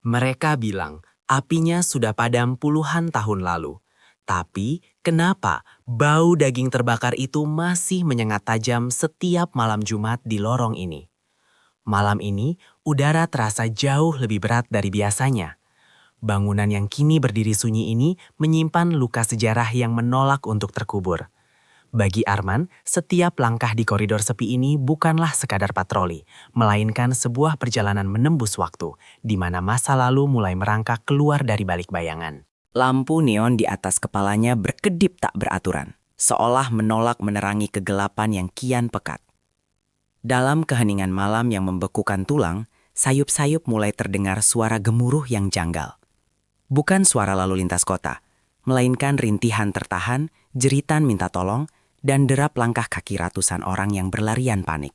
Mereka bilang apinya sudah padam puluhan tahun lalu. Tapi kenapa bau daging terbakar itu masih menyengat tajam setiap malam Jumat di lorong ini? Malam ini, udara terasa jauh lebih berat dari biasanya. Bangunan yang kini berdiri sunyi ini menyimpan luka sejarah yang menolak untuk terkubur. Bagi Arman, setiap langkah di koridor sepi ini bukanlah sekadar patroli, melainkan sebuah perjalanan menembus waktu, di mana masa lalu mulai merangkak keluar dari balik bayangan. Lampu neon di atas kepalanya berkedip tak beraturan, seolah menolak menerangi kegelapan yang kian pekat. Dalam keheningan malam yang membekukan tulang, sayup-sayup mulai terdengar suara gemuruh yang janggal. Bukan suara lalu lintas kota, melainkan rintihan tertahan, jeritan minta tolong, dan derap langkah kaki ratusan orang yang berlarian panik.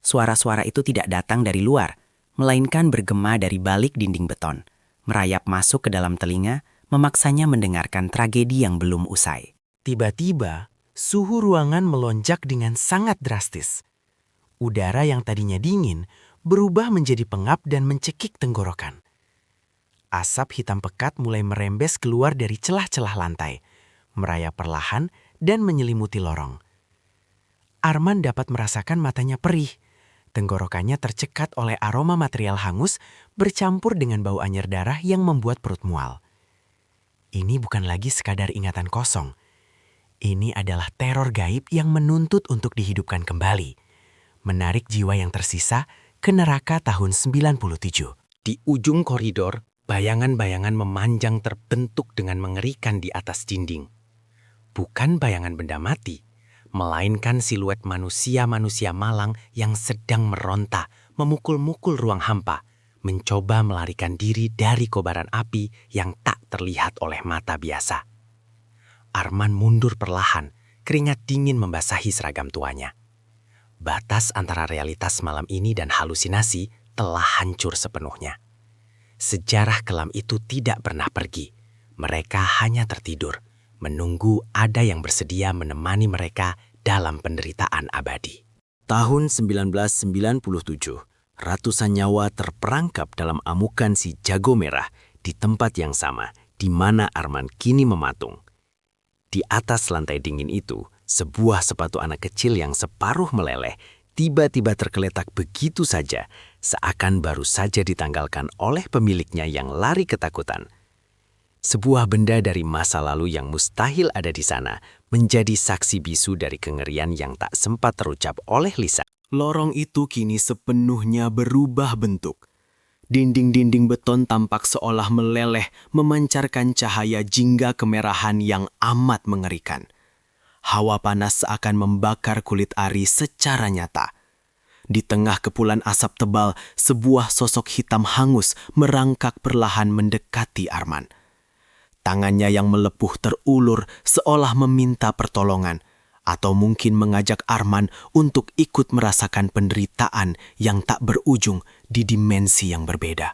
Suara-suara itu tidak datang dari luar, melainkan bergema dari balik dinding beton, merayap masuk ke dalam telinga, memaksanya mendengarkan tragedi yang belum usai. Tiba-tiba, suhu ruangan melonjak dengan sangat drastis. Udara yang tadinya dingin berubah menjadi pengap dan mencekik tenggorokan. Asap hitam pekat mulai merembes keluar dari celah-celah lantai, merayap perlahan dan menyelimuti lorong. Arman dapat merasakan matanya perih. Tenggorokannya tercekat oleh aroma material hangus bercampur dengan bau anyir darah yang membuat perut mual. Ini bukan lagi sekadar ingatan kosong. Ini adalah teror gaib yang menuntut untuk dihidupkan kembali, menarik jiwa yang tersisa ke neraka tahun 97. Di ujung koridor, bayangan-bayangan memanjang terbentuk dengan mengerikan di atas dinding. Bukan bayangan benda mati, melainkan siluet manusia-manusia malang yang sedang meronta, memukul-mukul ruang hampa, mencoba melarikan diri dari kobaran api yang tak terlihat oleh mata biasa. Arman mundur perlahan, keringat dingin membasahi seragam tuanya. Batas antara realitas malam ini dan halusinasi telah hancur sepenuhnya. Sejarah kelam itu tidak pernah pergi. Mereka hanya tertidur, menunggu ada yang bersedia menemani mereka dalam penderitaan abadi. Tahun 1997, ratusan nyawa terperangkap dalam amukan si jago merah di tempat yang sama di mana Arman kini mematung. Di atas lantai dingin itu, sebuah sepatu anak kecil yang separuh meleleh tiba-tiba tergeletak begitu saja, seakan baru saja ditanggalkan oleh pemiliknya yang lari ketakutan. Sebuah benda dari masa lalu yang mustahil ada di sana menjadi saksi bisu dari kengerian yang tak sempat terucap oleh Lisa. Lorong itu kini sepenuhnya berubah bentuk. Dinding-dinding beton tampak seolah meleleh, memancarkan cahaya jingga kemerahan yang amat mengerikan. Hawa panas seakan membakar kulit Ari secara nyata. Di tengah kepulan asap tebal, sebuah sosok hitam hangus merangkak perlahan mendekati Arman. Tangannya yang melepuh terulur seolah meminta pertolongan, atau mungkin mengajak Arman untuk ikut merasakan penderitaan yang tak berujung di dimensi yang berbeda.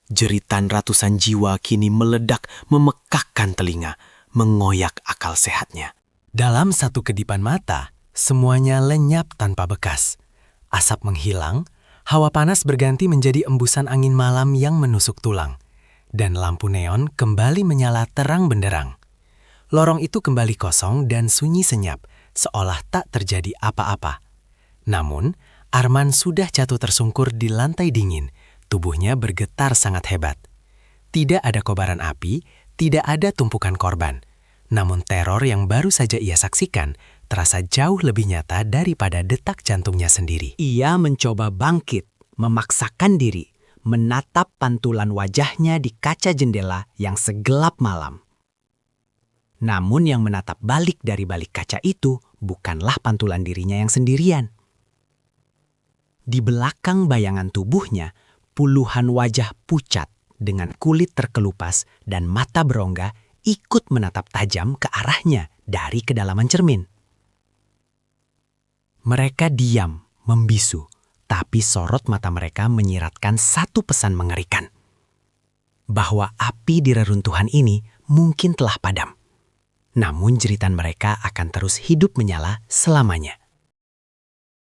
Jeritan ratusan jiwa kini meledak memekakkan telinga, mengoyak akal sehatnya. Dalam satu kedipan mata, semuanya lenyap tanpa bekas. Asap menghilang, hawa panas berganti menjadi embusan angin malam yang menusuk tulang, dan lampu neon kembali menyala terang benderang. Lorong itu kembali kosong dan sunyi senyap, seolah tak terjadi apa-apa. Namun, Arman sudah jatuh tersungkur di lantai dingin, tubuhnya bergetar sangat hebat. Tidak ada kobaran api, tidak ada tumpukan korban. Namun teror yang baru saja ia saksikan terasa jauh lebih nyata daripada detak jantungnya sendiri. Ia mencoba bangkit, memaksakan diri, menatap pantulan wajahnya di kaca jendela yang segelap malam. Namun yang menatap balik dari balik kaca itu bukanlah pantulan dirinya yang sendirian. Di belakang bayangan tubuhnya, puluhan wajah pucat dengan kulit terkelupas dan mata berongga ikut menatap tajam ke arahnya dari kedalaman cermin. Mereka diam, membisu, tapi sorot mata mereka menyiratkan satu pesan mengerikan. Bahwa api di reruntuhan ini mungkin telah padam. Namun jeritan mereka akan terus hidup menyala selamanya.